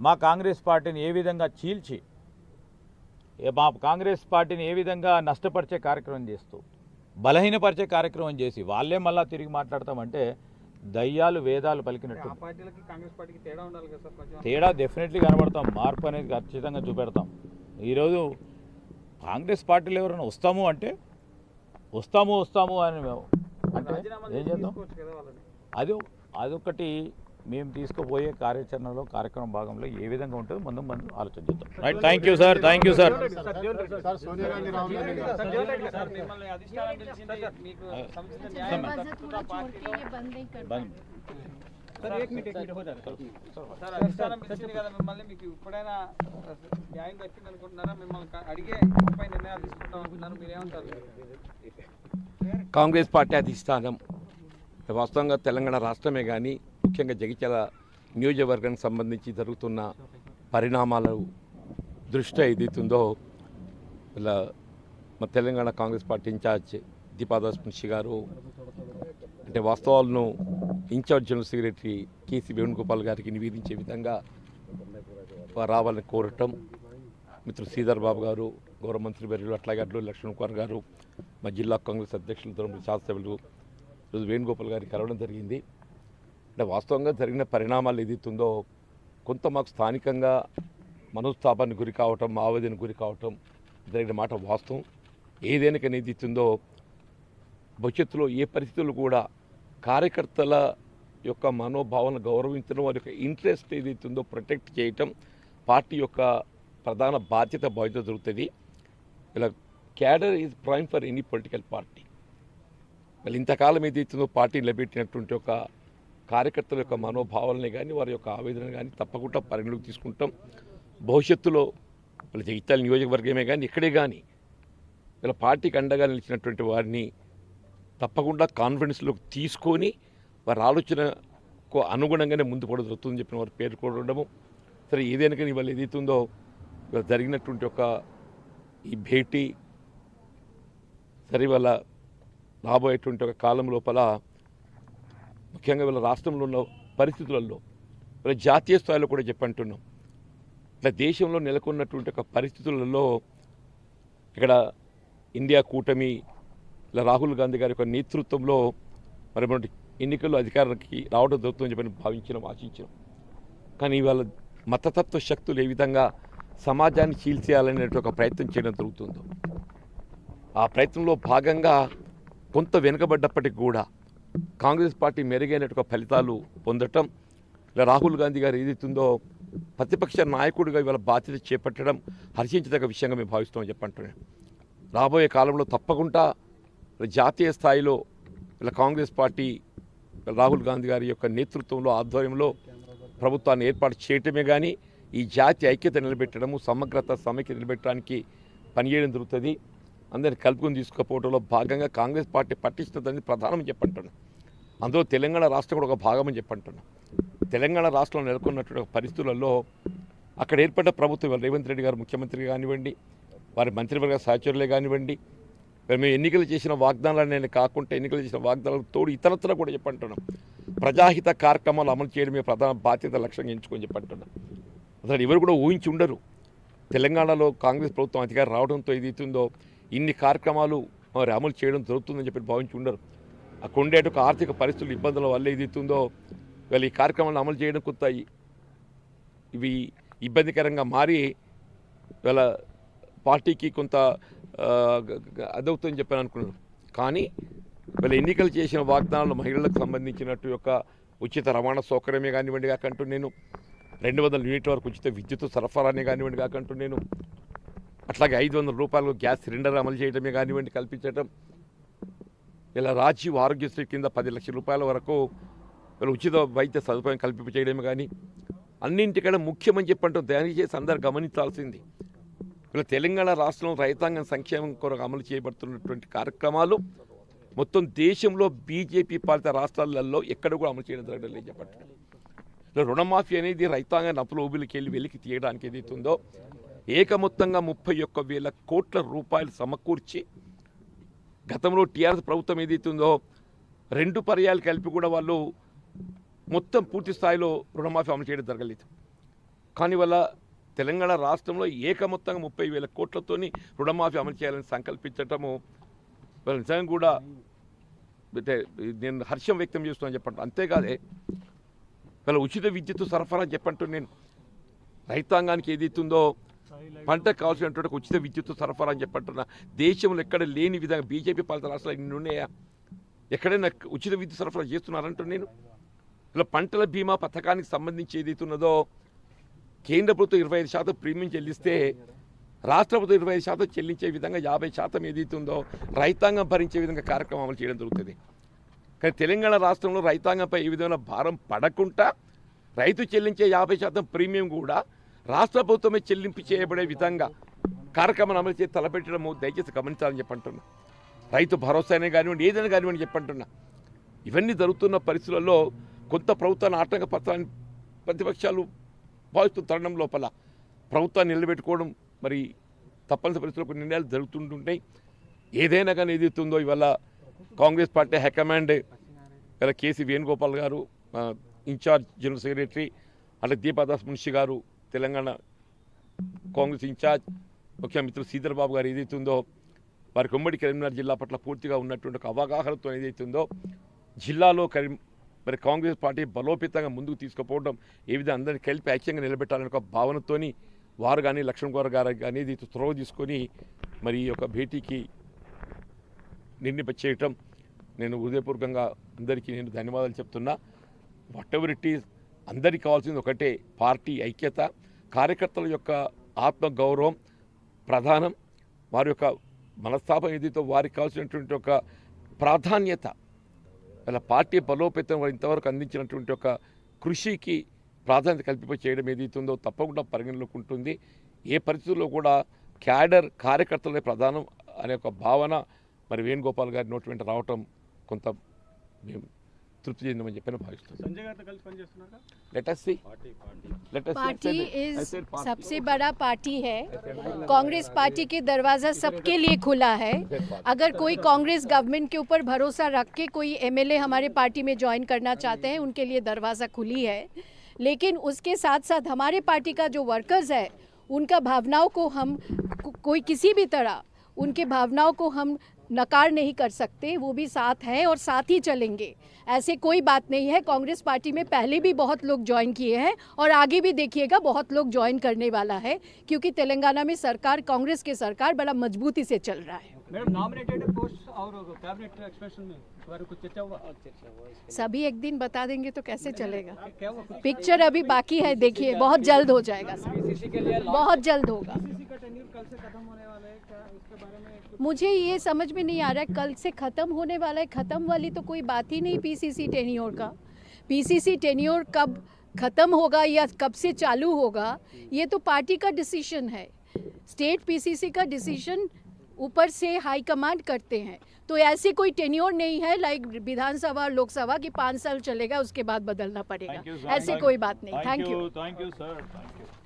మా కాంగ్రెస్ పార్టీని ఏ విధంగా చీల్చి మా కాంగ్రెస్ పార్టీని ఏ విధంగా నష్టపరిచే కార్యక్రమం చేస్తూ బలహీనపరిచే కార్యక్రమం చేసి వాళ్ళే మళ్ళీ తిరిగి మాట్లాడతామంటే దయ్యాలు వేదాలు పలికినట్టు. తేడా డెఫినెట్లీ కనబడతాం. మార్పు అనేది ఖచ్చితంగా చూపెడతాం. ఈరోజు కాంగ్రెస్ పార్టీలో ఎవరైనా వస్తాము అంటే వస్తాము అని అంటే ఏం చేద్దాం? అదొకటి మేము తీసుకుపోయే కార్యాచరణలో కార్యక్రమం భాగంలో ఏ విధంగా ఉంటుందో ముందు ఆలోచన చేద్దాం. Right, thank you sir. Thank you sir. Congress party అధిష్టానం వాస్తవంగా తెలంగాణ రాష్ట్రమే కానీ ముఖ్యంగా జగిత్యాల నియోజకవర్గానికి సంబంధించి జరుగుతున్న పరిణామాలు దృష్ట్యా ఏదైతుందో ఇలా మా తెలంగాణ కాంగ్రెస్ పార్టీ ఇన్ఛార్జ్ దీపాదాస్ మున్షి గారు అంటే వాస్తవాలను incharge general secretary KC Venugopal గారికి నివేదించే విధంగా రావాలని కోరటం, మిత్రుడు శ్రీధర్ బాబు గారు, గౌరవ మంత్రి వర్యులు అట్లాగే అడ్లూరి లక్ష్మణ్ కుమార్ గారు, మా జిల్లా కాంగ్రెస్ అధ్యక్షులు తరపున శాసనసభ్యులు ఈరోజు వేణుగోపాల్ గారికి కలవడం జరిగింది. అంటే వాస్తవంగా జరిగిన పరిణామాలు ఏదైతుందో కొంత మాకు స్థానికంగా మనోస్తాపానికి గురి కావటం, ఆవేదనకు గురి కావటం జరిగిన మాట వాస్తవం. ఏదైనా కానీ ఏదైతుందో భవిష్యత్తులో ఏ పరిస్థితులు కూడా కార్యకర్తల యొక్క మనోభావాలను గౌరవించడం, వారి యొక్క ఇంట్రెస్ట్ ఏదైతుందో ప్రొటెక్ట్ చేయటం పార్టీ యొక్క ప్రధాన బాధ్యత జరుగుతుంది. ఇలా cadre is prime for any political party. మళ్ళీ ఇంతకాలం ఏదైతుందో పార్టీ నిలబెట్టినటువంటి ఒక కార్యకర్తల యొక్క మనోభావాలని కానీ వారి యొక్క ఆవేదన కానీ తప్పకుండా పరిగణలోకి తీసుకుంటాం. భవిష్యత్తులో వాళ్ళ జగిత్యాల నియోజకవర్గమే కానీ ఇక్కడే కానీ ఇలా పార్టీకి అండగా నిలిచినటువంటి వారిని తప్పకుండా కాన్ఫిడెన్స్లోకి తీసుకొని వారి ఆలోచనకు అనుగుణంగానే ముందు కూడా జరుగుతుందని చెప్పిన వారు పేర్కొనడము. సరే, ఏదైనా కానీ ఇవాళ ఏదైతుందో ఇవాళ జరిగినటువంటి ఒక ఈ భేటీ సరే ఇవాళ రాబోయేటువంటి ఒక కాలం లోపల ముఖ్యంగా వీళ్ళ రాష్ట్రంలో ఉన్న పరిస్థితులలో వీళ్ళ జాతీయ స్థాయిలో కూడా చెప్పంటున్నాం. ఇట్లా దేశంలో నెలకొన్నటువంటి ఒక పరిస్థితులలో ఇక్కడ ఇండియా కూటమి ఇలా రాహుల్ గాంధీ గారి యొక్క నేతృత్వంలో మరి మన ఎన్నికల్లో అధికారానికి రావడం జరుగుతుందని చెప్పని భావించినాం, ఆశించినాం. కానీ ఇవాళ మతతత్వ శక్తులు ఏ విధంగా సమాజాన్ని చీల్చేయాలనే ఒక ప్రయత్నం చేయడం జరుగుతుందో ఆ ప్రయత్నంలో భాగంగా కొంత వెనుకబడ్డప్పటికి కూడా కాంగ్రెస్ పార్టీ మెరుగైనటువంటి ఫలితాలు పొందటం, ఇలా రాహుల్ గాంధీ గారు ఏదైతుందో ప్రతిపక్ష నాయకుడిగా ఇవాళ బాధ్యత చేపట్టడం హర్షించదగ్గ విషయంగా మేము భావిస్తామని చెప్పంటున్నాను. రాబోయే కాలంలో తప్పకుండా జాతీయ స్థాయిలో ఇలా కాంగ్రెస్ పార్టీ రాహుల్ గాంధీ గారి యొక్క నేతృత్వంలో ఆధ్వర్యంలో ప్రభుత్వాన్ని ఏర్పాటు చేయటమే కానీ ఈ జాతి ఐక్యత నిలబెట్టడము, సమగ్రత సమైక్యత నిలబెట్టడానికి పనిచేయడం జరుగుతుంది. అందరిని కలుపుకొని తీసుకుపోవడంలో భాగంగా కాంగ్రెస్ పార్టీ పటిష్టత అనేది ప్రధానం చెప్పంటున్నాను. అందులో తెలంగాణ రాష్ట్రం కూడా ఒక భాగమని చెప్పంటున్నాను. తెలంగాణ రాష్ట్రంలో నెలకొన్నటువంటి పరిస్థితులలో అక్కడ ఏర్పడ్డ ప్రభుత్వం రేవంత్ రెడ్డి గారు ముఖ్యమంత్రి కానివ్వండి, వారి మంత్రివర్గ సహచరులే కానివ్వండి, మేము ఎన్నికలు చేసిన వాగ్దానాలనే కాకుండా ఎన్నికలు చేసిన వాగ్దానాలకు తోడు ఇతరత్ర కూడా చెప్పంటున్నాం. ప్రజాహిత కార్యక్రమాలు అమలు చేయడమే ప్రధాన బాధ్యత లక్ష్యంగా ఎంచుకొని చెప్పంటున్నాం. అసలు ఎవరు కూడా ఊహించి ఉండరు తెలంగాణలో కాంగ్రెస్ ప్రభుత్వం అధికారం రావడంతో ఏదైతుందో ఇన్ని కార్యక్రమాలు మరి అమలు చేయడం జరుగుతుందని చెప్పి భావించి ఉండరు. అక్కడ ఉండేట ఆర్థిక పరిస్థితులు ఇబ్బందుల వల్ల ఏదైతుందో వీళ్ళు ఈ కార్యక్రమాలను అమలు చేయడం కొంత ఇవి ఇబ్బందికరంగా మారి వీళ్ళ పార్టీకి కొంత అదవుతుందని చెప్పని అనుకున్నారు. కానీ వీళ్ళ ఎన్నికలు చేసిన వాగ్దానాలు మహిళలకు సంబంధించినట్టు యొక్క ఉచిత రవాణా సౌకర్యమే కానివ్వండి కాకంటూ నేను 200 యూనిట్ల వరకు ఉచిత విద్యుత్ సరఫరానే కానివ్వండి కాకంటూ నేను అట్లాగే 500 రూపాయలు గ్యాస్ సిలిండర్ అమలు చేయడమే కానివ్వండి కల్పించడం, ఇలా రాజీవ్ ఆరోగ్యశ్రీ కింద 10 లక్షల రూపాయల వరకు వీళ్ళు ఉచిత వైద్య సదుపాయం కల్పించడమే కానీ అన్నింటికన్నా ముఖ్యమని చెప్పంటూ దయచేసి అందరూ గమనించాల్సింది ఇలా తెలంగాణ రాష్ట్రం రైతాంగం సంక్షేమం కొరకు అమలు చేయబడుతున్నటువంటి కార్యక్రమాలు మొత్తం దేశంలో బీజేపీ పాలిత రాష్ట్రాలలో ఎక్కడ కూడా అమలు చేయడం జరగడం లేదు చెప్పండి. రుణమాఫీ అనేది రైతాంగాన్ని అప్పుల ఊబిలికి వెళ్ళి వెలికి తీయడానికి ఏదైతుందో ఏకమొత్తంగా 31,000 కోట్ల రూపాయలు సమకూర్చి గతంలో టీఆర్ఎస్ ప్రభుత్వం ఏదైతుందో 2 పర్యాలు కలిపి కూడా వాళ్ళు మొత్తం పూర్తి స్థాయిలో రుణమాఫీ అమలు చేయడం జరగలేదు. కానీ వాళ్ళ తెలంగాణ రాష్ట్రంలో ఏకమొత్తంగా 30,000 కోట్లతోని రుణమాఫీ అమలు చేయాలని సంకల్పించటము వాళ్ళు నిజంగా కూడా అంటే నేను హర్షం వ్యక్తం చేస్తున్నాను చెప్పండి. అంతేకాదే వాళ్ళ ఉచిత విద్యుత్ సరఫరా చెప్పంటూ నేను రైతాంగానికి ఏదైతుందో పంటకు కావాల్సినటువంటి ఉచిత విద్యుత్ సరఫరా అని చెప్పంటున్నా. దేశంలో ఎక్కడ లేని విధంగా బీజేపీ పాలిత రాష్ట్రాలు ఇన్ని ఉన్నాయా? ఎక్కడైనా ఉచిత విద్యుత్ సరఫరా చేస్తున్నారంటూ నేను ఇలా పంటల బీమా పథకానికి సంబంధించి ఏదైతున్నదో కేంద్ర ప్రభుత్వం 25% ప్రీమియం చెల్లిస్తే రాష్ట్ర ప్రభుత్వం 25% చెల్లించే విధంగా 50% ఏదైతుందో రైతాంగం భరించే విధంగా కార్యక్రమం అమలు చేయడం జరుగుతుంది. కానీ తెలంగాణ రాష్ట్రంలో రైతాంగంపై ఏ విధమైన భారం పడకుండా రైతు చెల్లించే 50% ప్రీమియం కూడా రాష్ట్ర ప్రభుత్వమే చెల్లింపు చేయబడే విధంగా కార్యక్రమాన్ని అమలు చేసి తలపెట్టడము దయచేసి గమనించాలని చెప్పంటున్నా. రైతు భరోసానే కానివ్వండి, ఏదైనా కానివ్వండి చెప్పంటున్నా. ఇవన్నీ జరుగుతున్న పరిస్థితులలో కొంత ప్రభుత్వాన్ని ఆటంకపరచాలని ప్రతిపక్షాలు భావిస్తున్న తరుణం లోపల ప్రభుత్వాన్ని నిలబెట్టుకోవడం మరి తప్పనిసరి పరిస్థితుల్లో కొన్ని నిర్ణయాలు జరుగుతుంటుంటాయి. ఏదైనా కానీ ఏదైతుందో ఇవాళ కాంగ్రెస్ పార్టీ హైకమాండ్ ఇలా కేసీ వేణుగోపాల్ గారు ఇన్ఛార్జ్ జనరల్ సెక్రటరీ, అలాగే దీపాదాస్ మున్షి గారు తెలంగాణ కాంగ్రెస్ ఇన్ఛార్జ్, ముఖ్య మిత్రులు శ్రీధర్ బాబు గారు ఏదైతుందో వారికి ఉమ్మడి కరీంనగర్ జిల్లా పట్ల పూర్తిగా ఉన్నటువంటి ఒక అవగాహనతో ఏదైతుందో జిల్లాలో మరి కాంగ్రెస్ పార్టీ బలోపేతంగా ముందుకు తీసుకుపోవడం, ఏ విధంగా అందరినీ కలిపి ఐక్యంగా నిలబెట్టాలనే ఒక భావనతోని వారు కానీ లక్ష్మణ్ గౌర్ గారు కానీ ఇది త్వరగా తీసుకొని మరి ఈ యొక్క భేటీకి చేయటం నేను హృదయపూర్వకంగా అందరికీ నేను ధన్యవాదాలు చెప్తున్నా. వాట్ ఎవర్ ఇట్ ఈజ్ అందరికీ కావాల్సింది ఒకటే, పార్టీ ఐక్యత, కార్యకర్తల యొక్క ఆత్మగౌరవం ప్రధానం, వారి యొక్క మనస్తాపం ఏదైతే వారికి కావాల్సినటువంటి ఒక ప్రాధాన్యత, అలా పార్టీ బలోపేతం వారు ఇంతవరకు అందించినటువంటి ఒక కృషికి ప్రాధాన్యత కల్పింప చేయడం ఏదైతుందో తప్పకుండా పరిగణలోకి ఉంటుంది. ఏ పరిస్థితుల్లో కూడా క్యాడర్ కార్యకర్తలే ప్రధానం అనే ఒక భావన మరి వేణుగోపాల్ గారి నోటి వెంట రావటం కొంత మేము తృప్తి చెందామని చెప్పి భావిస్తున్నాం. पार्टी इज सबसे बड़ा पार्टी है। कांग्रेस पार्टी के दरवाज़ा सबके लिए खुला है। अगर कोई कांग्रेस गवर्नमेंट के ऊपर भरोसा रख के कोई एमएलए हमारे पार्टी में ज्वाइन करना चाहते हैं, उनके लिए दरवाज़ा खुली है। लेकिन उसके साथ साथ हमारे पार्टी का जो वर्कर्स है, उनका भावनाओं को हम कोई किसी भी तरह उनके भावनाओं को हम नकार नहीं कर सकते। वो भी साथ हैं और साथ ही चलेंगे, ऐसे कोई बात नहीं है। कांग्रेस पार्टी में पहले भी बहुत लोग ज्वाइन किए हैं और आगे भी देखिएगा बहुत लोग ज्वाइन करने वाला है, क्योंकि तेलंगाना में सरकार, कांग्रेस की सरकार बड़ा मजबूती से चल रहा है। मैडम, नॉमिनेटेड पोस्ट और कैबिनेट एक्सपेंशन में कुछ चर्चा हुआ? सभी एक दिन बता देंगे तो कैसे चलेगा? क्या हुआ? पिक्चर अभी बाकी है, देखिए बहुत जल्द हो जाएगा, बहुत जल्द होगा। पीसीसी का टेन्योर कल से खत्म होने वाला है, क्या इसके बारे में मुझे ये समझ में नहीं आ रहा है, कल से ख़त्म होने वाला है। ख़त्म वाली तो कोई बात ही नहीं पीसीसी टेन्योर का। पीसीसी टेन्योर कब ख़त्म होगा या कब से चालू होगा, ये तो पार्टी का डिसीजन है। स्टेट पीसीसी का डिसीजन ऊपर से हाई कमांड करते हैं, तो ऐसे कोई टेन्योर नहीं है लाइक विधानसभा और लोकसभा की 5 साल चलेगा उसके बाद बदलना पड़ेगा, ऐसे कोई बात नहीं। Thank you sir.